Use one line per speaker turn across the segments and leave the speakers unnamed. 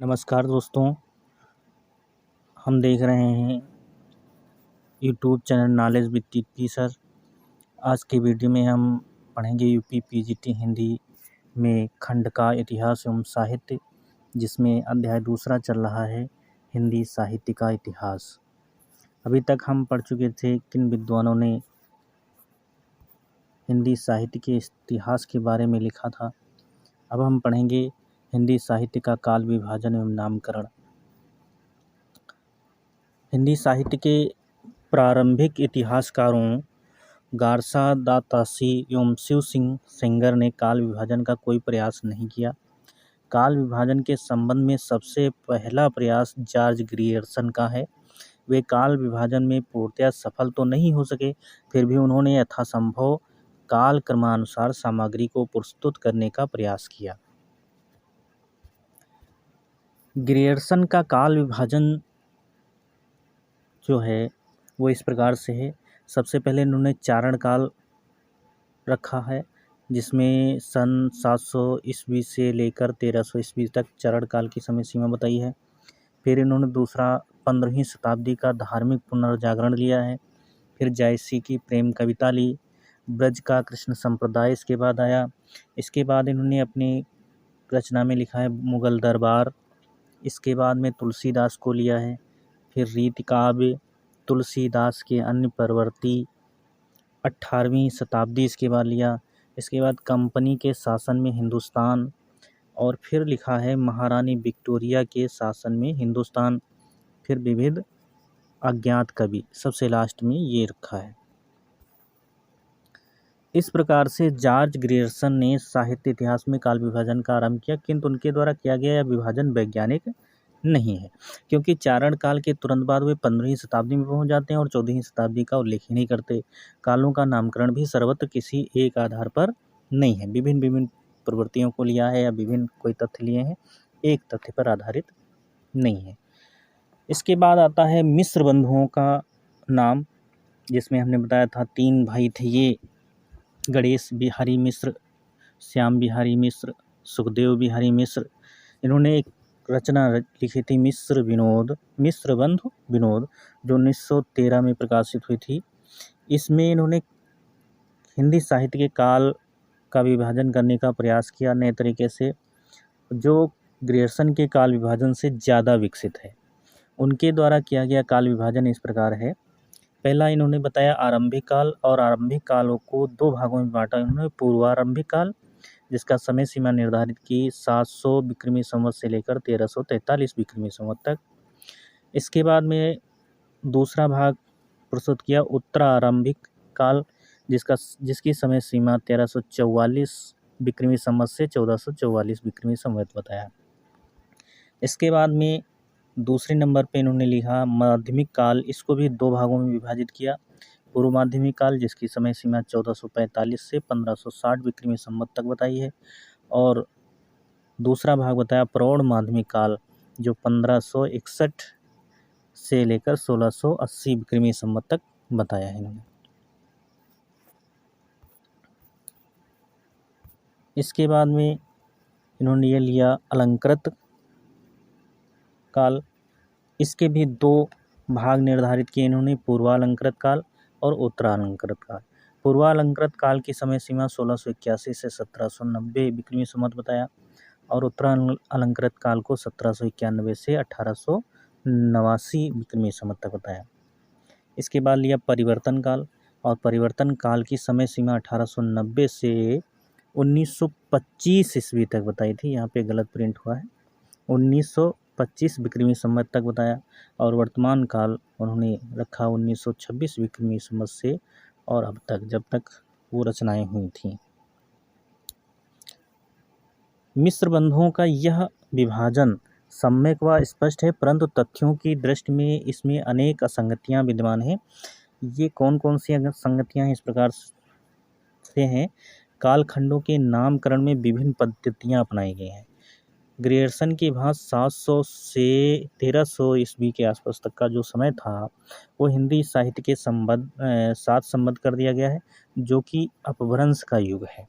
नमस्कार दोस्तों, हम देख रहे हैं YouTube channel knowledge with TP sir. आज की वीडियो में हम पढ़ेंगे यूपी पीजीटी हिंदी में खंड का इतिहास एवं साहित्य, जिसमें अध्याय दूसरा चल रहा है हिंदी साहित्य का इतिहास। अभी तक हम पढ़ चुके थे किन विद्वानों ने हिंदी साहित्य के इतिहास के बारे में लिखा था। अब हम पढ़ेंगे हिंदी साहित्य का काल विभाजन एवं नामकरण। हिंदी साहित्य के प्रारंभिक इतिहासकारों गारसा दातासी एवं शिव सिंह सेंगर ने काल विभाजन का कोई प्रयास नहीं किया। काल विभाजन के संबंध में सबसे पहला प्रयास जॉर्ज ग्रियर्सन का है। वे काल विभाजन में पूर्णतया सफल तो नहीं हो सके, फिर भी उन्होंने यथासंभव काल क्रमानुसार सामग्री को प्रस्तुत करने का प्रयास किया। ग्रियर्सन का काल विभाजन जो है वो इस प्रकार से है। सबसे पहले इन्होंने चारण काल रखा है, जिसमें सन 700 ईस्वी से लेकर 1300 ईस्वी तक चारण काल की समय सीमा बताई है। फिर इन्होंने दूसरा 15वीं शताब्दी का धार्मिक पुनर्जागरण लिया है। फिर जायसी की प्रेम कविता ली। ब्रज का कृष्ण संप्रदाय इसके बाद आया। इसके बाद इन्होंने अपनी रचना में लिखा है मुगल दरबार। इसके बाद में तुलसीदास को लिया है। फिर रीति काव्य, तुलसीदास के अन्य प्रवृत्ति 18वीं शताब्दी इसके बाद लिया। इसके बाद कंपनी के शासन में हिंदुस्तान, और फिर लिखा है महारानी विक्टोरिया के शासन में हिंदुस्तान। फिर विविध अज्ञात कवि, सबसे लास्ट में ये रखा है। इस प्रकार से जॉर्ज ग्रियर्सन ने साहित्य इतिहास में काल विभाजन का आरंभ किया, किंतु उनके द्वारा किया गया यह विभाजन वैज्ञानिक नहीं है, क्योंकि चारण काल के तुरंत बाद वे 15वीं शताब्दी में पहुंच जाते हैं और 14वीं शताब्दी का उल्लेख ही नहीं करते। कालों का नामकरण भी सर्वत्र किसी एक आधार पर नहीं है, विभिन्न प्रवृत्तियों को लिया है या विभिन्न कोई तथ्य लिए हैं, एक तथ्य पर आधारित नहीं है। इसके बाद आता है मिश्र बंधुओं का नाम, जिसमें हमने बताया था 3 भाई थे ये, गणेश बिहारी मिश्र, श्याम बिहारी मिश्र, सुखदेव बिहारी मिश्र। इन्होंने एक रचना लिखी थी मिश्र बंधु विनोद, जो 1913 में प्रकाशित हुई थी। इसमें इन्होंने हिंदी साहित्य के काल का विभाजन करने का प्रयास किया नए तरीके से, जो ग्रियर्सन के काल विभाजन से ज़्यादा विकसित है। उनके द्वारा किया गया काल विभाजन इस प्रकार है। पहला इन्होंने बताया आरंभिक काल, और आरंभिक कालों को 2 भागों में बांटा इन्होंने। पूर्वारंभिक काल, जिसका समय सीमा निर्धारित की 700 विक्रमी संवत से लेकर 1343 विक्रमी संवत तक। इसके बाद में दूसरा भाग प्रस्तुत किया उत्तरारंभिक काल, जिसकी समय सीमा 1344 विक्रमी संवत से 1444 विक्रमी संवत बताया। इसके बाद में दूसरे नंबर पे इन्होंने लिखा माध्यमिक काल, इसको भी 2 भागों में विभाजित किया। पूर्व माध्यमिक काल, जिसकी समय सीमा 1445 से 1560 विक्रमी संवत तक बताई है, और दूसरा भाग बताया प्रौढ़ माध्यमिक काल, जो 1561 से लेकर 1680 विक्रमी संवत तक बताया है इन्होंने। इसके बाद में इन्होंने ये लिया अलंकृत काल, इसके भी 2 भाग निर्धारित किए इन्होंने, पूर्वालंकृत काल और उत्तरालंकृत काल। पूर्वालंकृत काल की समय सीमा 1681 से 1790 विक्रमी संवत बताया, और उत्तरालंकृत काल को 1791 से 1889 विक्रमी संवत तक बताया। इसके बाद लिया परिवर्तन काल, और परिवर्तन काल की समय सीमा 1890 से 1925 ईस्वी तक बताई थी, यहाँ पे गलत प्रिंट हुआ है, 1925 विक्रमी संवत तक बताया। और वर्तमान काल उन्होंने रखा 1926 विक्रमी संवत से और अब तक, जब तक वो रचनाएं हुई थीं। मिश्र बंधुओं का यह विभाजन सम्यक व स्पष्ट है, परंतु तथ्यों की दृष्टि में इसमें अनेक असंगतियां विद्यमान हैं। ये कौन कौन सी असंगतियां हैं इस प्रकार से हैं। कालखंडों के नामकरण में विभिन्न पद्धतियां अपनाई गई हैं। ग्रियर्सन की भांति 700 से 1300 ईस्वी के आसपास तक का जो समय था, वो हिंदी साहित्य के साथ संबद्ध कर दिया गया है, जो कि अपभ्रंश का युग है।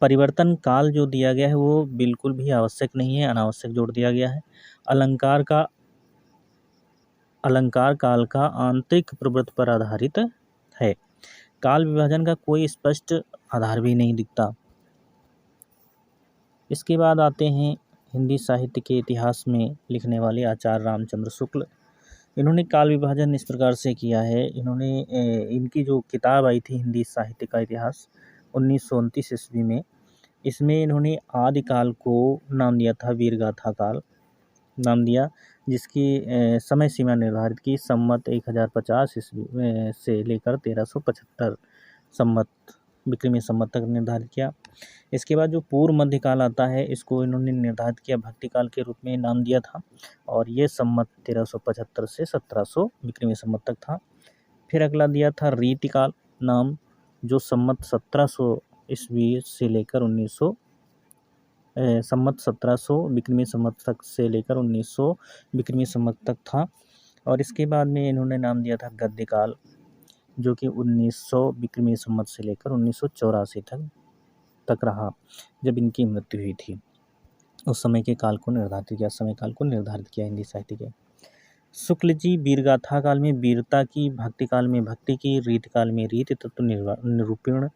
परिवर्तन काल जो दिया गया है वो बिल्कुल भी आवश्यक नहीं है, अनावश्यक जोड़ दिया गया है। अलंकार काल का आंतरिक प्रवृत्ति पर आधारित है। काल विभाजन का कोई स्पष्ट आधार भी नहीं दिखता। इसके बाद आते हैं हिंदी साहित्य के इतिहास में लिखने वाले आचार्य रामचंद्र शुक्ल। इन्होंने काल विभाजन इस प्रकार से किया है। इनकी जो किताब आई थी हिंदी साहित्य का इतिहास 1929 ईस्वी में, इसमें इन्होंने आदिकाल को नाम दिया था वीरगाथा काल नाम दिया, जिसकी समय सीमा निर्धारित की संमत 1050 ईस्वी से लेकर 1375 संमत विक्रमी संमत तक निर्धारित किया। इसके बाद जो पूर्व मध्यकाल आता है, इसको इन्होंने निर्धारित किया भक्ति काल के रूप में नाम दिया था, और ये संमत 1375 से 1700 विक्रमी संमत तक था। फिर अगला दिया था रीतिकाल नाम, जो संमत 1700 ईस्वी से लेकर 1900 संमत 1700 विक्रमी संमत तक से लेकर 1900 विक्रमी संमत तक था। और इसके बाद में इन्होंने नाम दिया था गद्यकाल, जो कि 1900 विक्रमी संमत से लेकर 1984 तक रहा, जब इनकी मृत्यु हुई थी। उस समय के काल को निर्धारित किया, समय काल को निर्धारित किया हिंदी साहित्य के। शुक्ल जी वीरगाथा काल में वीरता की, भक्ति काल में भक्ति की, रीति काल में रीति तत्व निरूपण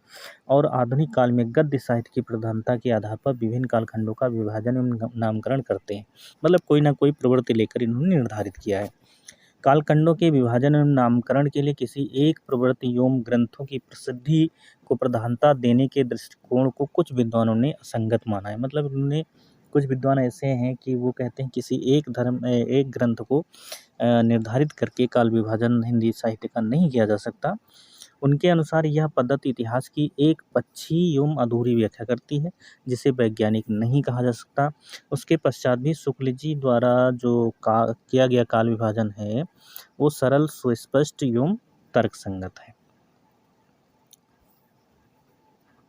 और आधुनिक काल में गद्य साहित्य की प्रधानता के आधार पर विभिन्न कालखंडों का विभाजन एवं नामकरण करते हैं। मतलब कोई ना कोई प्रवृत्ति लेकर इन्होंने निर्धारित किया है। कालखंडों के विभाजन एवं नामकरण के लिए किसी एक प्रवृत्ति एवं ग्रंथों की प्रसिद्धि को प्रधानता देने के दृष्टिकोण को कुछ विद्वानों ने असंगत माना है। मतलब उन्होंने कुछ विद्वान ऐसे हैं कि वो कहते हैं किसी एक ग्रंथ को निर्धारित करके काल विभाजन हिंदी साहित्य का नहीं किया जा सकता। उनके अनुसार यह पद्धति इतिहास की एक पक्षी एवं अधूरी व्याख्या करती है, जिसे वैज्ञानिक नहीं कहा जा सकता। उसके पश्चात भी शुक्ल जी द्वारा जो किया गया काल विभाजन है, वो सरल, सुस्पष्ट एवं तर्कसंगत है।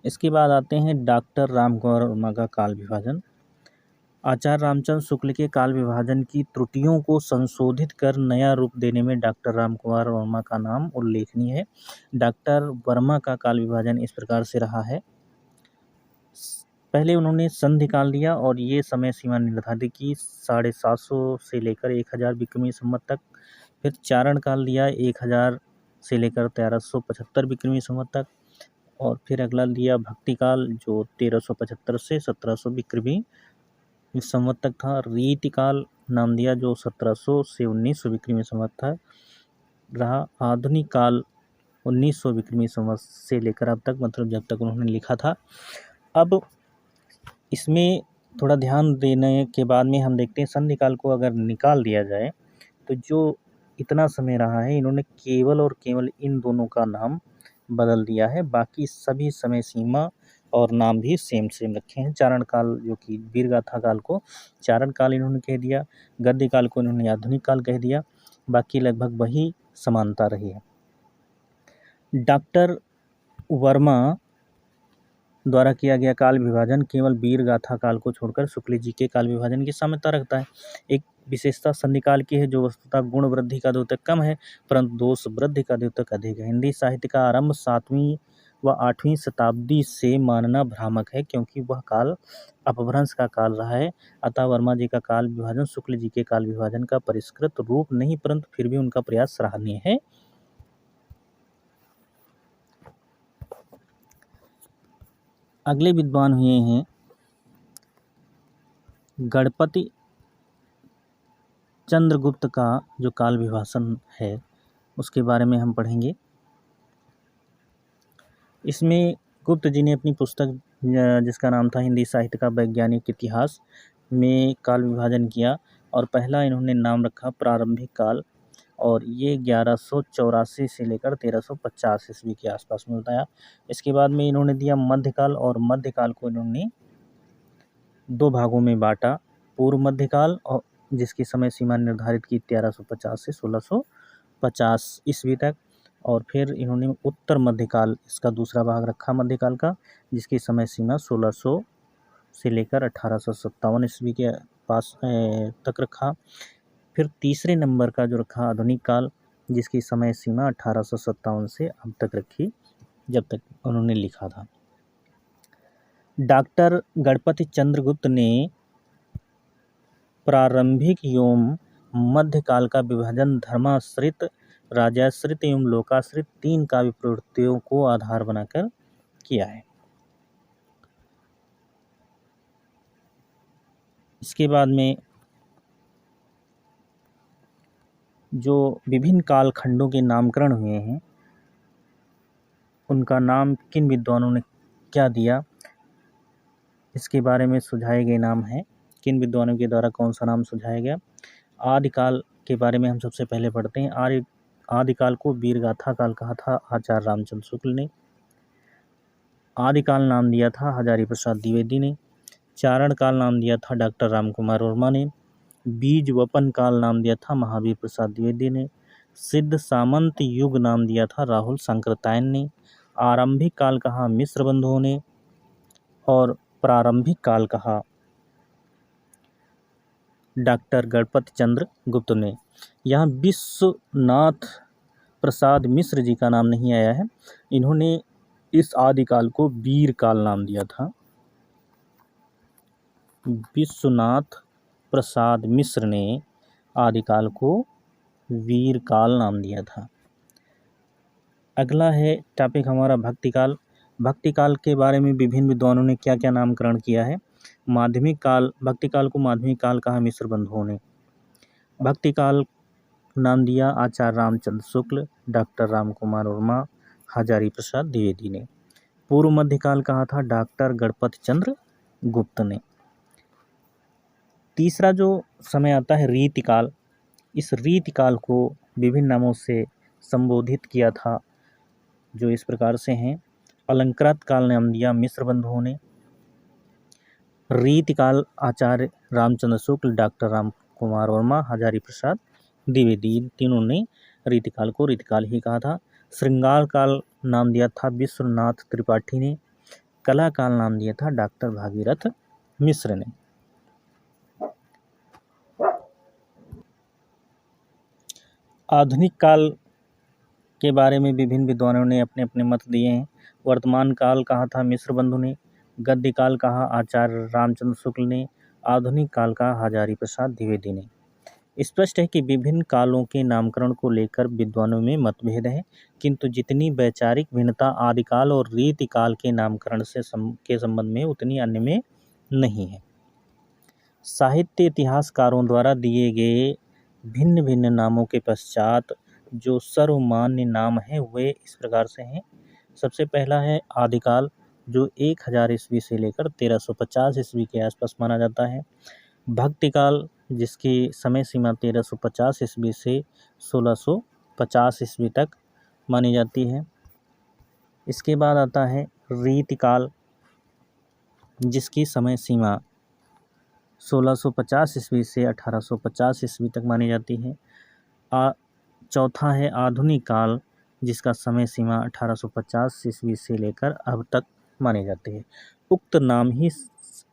इसके बाद आते हैं डॉक्टर रामकुमार वर्मा का काल विभाजन। आचार्य रामचंद्र शुक्ल के काल विभाजन की त्रुटियों को संशोधित कर नया रूप देने में डॉक्टर रामकुमार वर्मा का नाम उल्लेखनीय है। डॉक्टर वर्मा का काल विभाजन इस प्रकार से रहा है। पहले उन्होंने संधि काल दिया और ये समय सीमा निर्धारित की 750 से लेकर 1000 विक्रमी संवत तक। फिर चारण काल दिया 1000 से लेकर 1375 विक्रमी संवत तक। और फिर अगला दिया भक्ति काल, जो 1375 से 1700 विक्रमी संवत तक था। रीति काल नाम दिया, जो 1700 से 1900 विक्रमी संवत था रहा। आधुनिक काल 1900 विक्रमी संवत से लेकर अब तक, मतलब जब तक उन्होंने लिखा था। अब इसमें थोड़ा ध्यान देने के बाद में हम देखते हैं संधि काल को अगर निकाल दिया जाए तो जो इतना समय रहा है, इन्होंने केवल और केवल इन दोनों का नाम बदल दिया है, बाकी सभी समय सीमा और नाम भी सेम रखे हैं। चारण काल जो कि वीरगाथा काल को चारण काल इन्होंने कह दिया, गद्य काल को इन्होंने आधुनिक काल कह दिया, बाकी लगभग वही समानता रही है। डॉक्टर वर्मा द्वारा किया गया काल विभाजन केवल वीरगाथा काल को छोड़कर शुक्ल जी के काल विभाजन की साम्यता रखता है। एक विशेषता संधि काल की है, जो वस्तुतः गुण वृद्धि का द्योतक कम है, परंतु दोष वृद्धि का द्योतक अधिक है। हिंदी साहित्य का आरंभ 7वीं व 8वीं शताब्दी से मानना भ्रामक है, क्योंकि वह काल अपभ्रंश का काल रहा है। अतः वर्मा जी का काल विभाजन शुक्ल जी के काल विभाजन का परिष्कृत रूप नहीं, परंतु फिर भी उनका प्रयास सराहनीय है। अगले विद्वान हुए हैं गणपति चंद्रगुप्त का जो काल विभाजन है उसके बारे में हम पढ़ेंगे। इसमें गुप्त जी ने अपनी पुस्तक जिसका नाम था हिंदी साहित्य का वैज्ञानिक इतिहास में काल विभाजन किया, और पहला इन्होंने नाम रखा प्रारंभिक काल, और ये 1184 से लेकर 1350 ईस्वी के आसपास में बताया। इसके बाद में इन्होंने दिया मध्यकाल, और मध्यकाल को इन्होंने 2 भागों में बांटा, पूर्व मध्यकाल और जिसकी समय सीमा निर्धारित की 1350 से 1650 ईस्वी तक, और फिर इन्होंने उत्तर मध्यकाल इसका दूसरा भाग रखा मध्यकाल का, जिसकी समय सीमा 1600 से लेकर 1857 ईस्वी के पास तक रखा। फिर तीसरे नंबर का जो रखा आधुनिक काल, जिसकी समय सीमा 1857 से अब तक रखी, जब तक उन्होंने लिखा था। डॉक्टर गणपति चंद्र गुप्त ने प्रारंभिक एवं मध्यकाल का विभाजन धर्माश्रित, राजाश्रित एवं लोकाश्रित 3 काव्य प्रवृत्तियों को आधार बनाकर किया है। इसके बाद में जो विभिन्न कालखंडों के नामकरण हुए हैं उनका नाम किन विद्वानों ने क्या दिया, इसके बारे में सुझाए गए नाम हैं। किन विद्वानों के द्वारा कौन सा नाम सुझाया गया। आदिकाल के बारे में हम सबसे पहले पढ़ते हैं। आदिकाल को वीरगाथा काल कहा था आचार्य रामचंद्र शुक्ल ने। आदिकाल नाम दिया था हजारी प्रसाद द्विवेदी ने। चारण काल नाम दिया था डॉक्टर राम कुमार वर्मा ने। बीज वपन काल नाम दिया था महावीर प्रसाद द्विवेदी ने। सिद्ध सामंत युग नाम दिया था राहुल शंकरतायन ने। आरंभिक काल कहा मिश्र बंधुओं ने और प्रारंभिक काल कहा डॉक्टर गणपति चंद्र गुप्त ने। यहाँ विश्वनाथ प्रसाद मिश्र जी का नाम नहीं आया है। इन्होंने इस आदिकाल को वीर काल नाम दिया था। विश्वनाथ प्रसाद मिश्र ने आदिकाल को वीर काल नाम दिया था। अगला है टॉपिक हमारा भक्तिकाल। भक्तिकाल के बारे में विभिन्न विद्वानों ने क्या क्या नामकरण किया है। माध्यमिक काल, भक्तिकाल को माध्यमिक काल कहा मिश्र बंधुओं ने। भक्तिकाल नाम दिया आचार्य रामचंद्र शुक्ल, डॉक्टर राम कुमार वर्मा, हजारी प्रसाद द्विवेदी ने। पूर्व मध्यकाल कहा था डॉक्टर गणपति चंद्र गुप्त ने। तीसरा जो समय आता है रीतिकाल। इस रीतिकाल को विभिन्न नामों से संबोधित किया था जो इस प्रकार से हैं। अलंकृत काल नाम दिया मिश्र बंधुओं ने। रीतिकाल आचार्य रामचंद्र शुक्ल, डॉक्टर राम कुमार वर्मा, हजारी प्रसाद द्विवेदी, तीनों ने रीतिकाल को रीतिकाल ही कहा था। श्रृंगार काल नाम दिया था विश्वनाथ त्रिपाठी ने। कला काल नाम दिया था डॉक्टर भागीरथ मिश्र ने। आधुनिक काल के बारे में विभिन्न विद्वानों ने अपने अपने मत दिए हैं। वर्तमान काल कहा था मिश्र बंधु ने। गद्य काल कहा आचार्य रामचंद्र शुक्ल ने। आधुनिक काल कहा हजारी प्रसाद द्विवेदी ने। स्पष्ट है कि विभिन्न कालों के नामकरण को लेकर विद्वानों में मतभेद है, किंतु जितनी वैचारिक भिन्नता आदिकाल और रीतिकाल के नामकरण से के संबंध में उतनी अन्य में नहीं है। साहित्य इतिहासकारों द्वारा दिए गए भिन्न भिन्न नामों के पश्चात जो सर्वमान्य नाम हैं वे इस प्रकार से हैं। सबसे पहला है आदिकाल, जो 1000 ईस्वी से लेकर 1350 ईस्वी के आसपास माना जाता है। भक्तिकाल, जिसकी समय सीमा 1350 ईस्वी से 1650 ईस्वी तक मानी जाती है। इसके बाद आता है रीतिकाल, जिसकी समय सीमा 1650 ईस्वी से 1850 ईस्वी तक मानी जाती है। चौथा है आधुनिक काल, जिसका समय सीमा 1850 ईस्वी से लेकर अब तक माने जाते हैं। उक्त नाम ही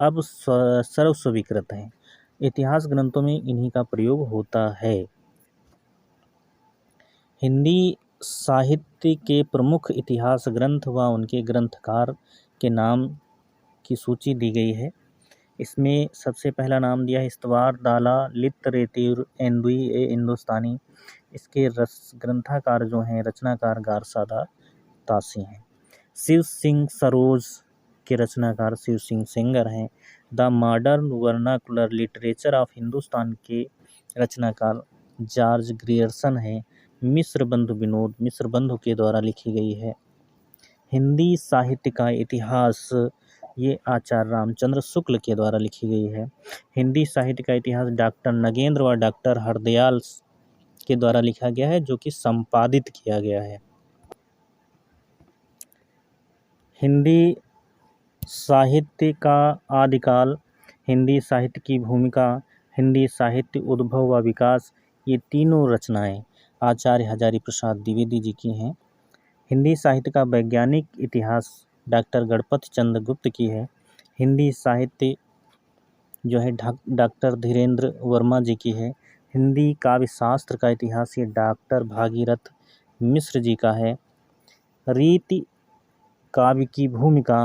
अब सर्वस्वीकृत हैं। इतिहास ग्रंथों में इन्हीं का प्रयोग होता है। हिंदी साहित्य के प्रमुख इतिहास ग्रंथ व उनके ग्रंथकार के नाम की सूची दी गई है। इसमें सबसे पहला नाम दिया है इस्तवार दाला लित्तरेतिर एंदुई ए हिंदुस्तानी। इसके ग्रंथकार जो हैं रचनाकार गारसादा तासी हैं। शिव सिंह सरोज के रचनाकार शिव सिंह सेंगर हैं। The modern vernacular literature of Hindustan के रचनाकार जॉर्ज ग्रियर्सन हैं। मिश्र बंधु विनोद मिश्र बंधु के द्वारा लिखी गई है। हिंदी साहित्य का इतिहास ये आचार्य रामचंद्र शुक्ल के द्वारा लिखी गई है। हिंदी साहित्य का इतिहास डॉक्टर नगेंद्र व डॉक्टर हरदयाल के द्वारा लिखा गया है, जो कि संपादित किया गया है। हिंदी साहित्य का आदिकाल, हिंदी साहित्य की भूमिका, हिंदी साहित्य उद्भव व विकास, ये तीनों रचनाएं आचार्य हजारी प्रसाद द्विवेदी जी की हैं। हिंदी साहित्य का वैज्ञानिक इतिहास डॉक्टर गणपति चंद्र गुप्त की है। हिंदी साहित्य जो है डॉक्टर धीरेन्द्र वर्मा जी की है। हिंदी काव्य शास्त्र का इतिहास ये डॉक्टर भागीरथ मिश्र जी का है। रीति काव्य की भूमिका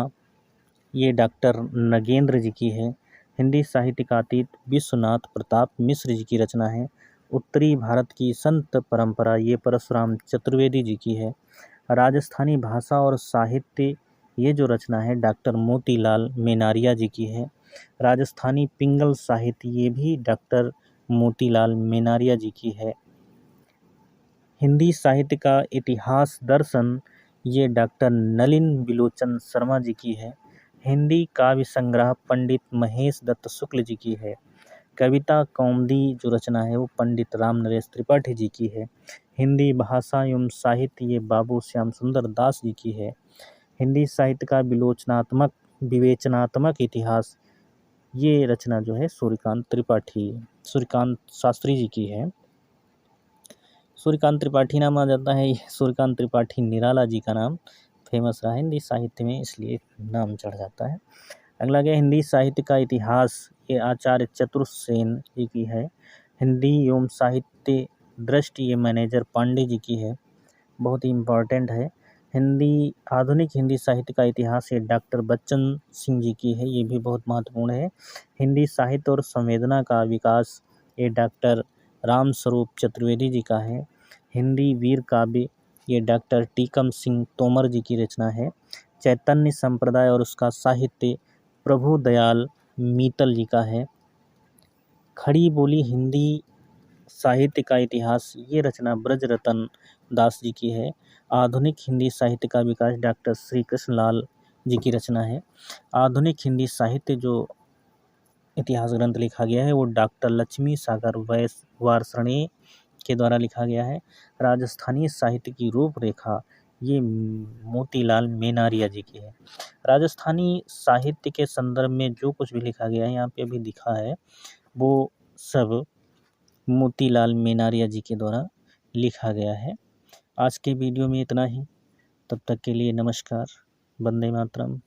ये डॉक्टर नगेंद्र जी की है। हिंदी साहित्य का अतीत विश्वनाथ प्रताप मिश्र जी की रचना है। उत्तरी भारत की संत परंपरा ये परशुराम चतुर्वेदी जी की है। राजस्थानी भाषा और साहित्य ये जो रचना है डॉक्टर मोतीलाल मेनारिया जी की है। राजस्थानी पिंगल साहित्य ये भी डॉक्टर मोतीलाल मेनारिया जी की है। हिंदी साहित्य का इतिहास दर्शन ये डॉक्टर नलिन बिलोचन शर्मा जी की है। हिंदी काव्य संग्रह पंडित महेश दत्त शुक्ल जी की है। कविता कौमुदी जो रचना है वो पंडित राम नरेश त्रिपाठी जी की है। हिंदी भाषा एवं साहित्य ये बाबू श्याम सुंदर दास जी की है। हिंदी साहित्य का विवेचनात्मक इतिहास ये रचना जो है सूर्यकांत शास्त्री जी की है। सूर्यकांत त्रिपाठी नाम आ जाता है, सूर्यकांत त्रिपाठी निराला जी का नाम फेमस रहा हिंदी साहित्य में, इसलिए नाम चढ़ जाता है। अगला गया हिंदी साहित्य का इतिहास, ये आचार्य चतुर्सेन जी की है। हिंदी एवं साहित्य दृष्टि ये मैनेजर पांडे जी की है, बहुत ही इम्पोर्टेंट है। आधुनिक हिंदी साहित्य का इतिहास ये डॉक्टर बच्चन सिंह जी की है, ये भी बहुत महत्वपूर्ण है। हिंदी साहित्य और संवेदना का विकास ये डॉक्टर राम स्वरूप चतुर्वेदी जी का है। हिंदी वीर काव्य ये डॉक्टर टीकम सिंह तोमर जी की रचना है। चैतन्य संप्रदाय और उसका साहित्य प्रभु दयाल मीतल जी का है। खड़ी बोली हिंदी साहित्य का इतिहास ये रचना ब्रजरतन दास जी की है। आधुनिक हिंदी साहित्य का विकास डॉक्टर श्री कृष्णलाल जी की रचना है। आधुनिक हिंदी साहित्य जो इतिहास ग्रंथ लिखा गया है वो डॉक्टर लक्ष्मी सागर वार्ष्णेय के द्वारा लिखा गया है। राजस्थानी साहित्य की रूपरेखा ये मोतीलाल मेनारिया जी की है। राजस्थानी साहित्य के संदर्भ में जो कुछ भी लिखा गया है यहाँ पे अभी दिखा है वो सब मोतीलाल मेनारिया जी के द्वारा लिखा गया है। आज के वीडियो में इतना ही, तब तक के लिए नमस्कार, वंदे मातरम।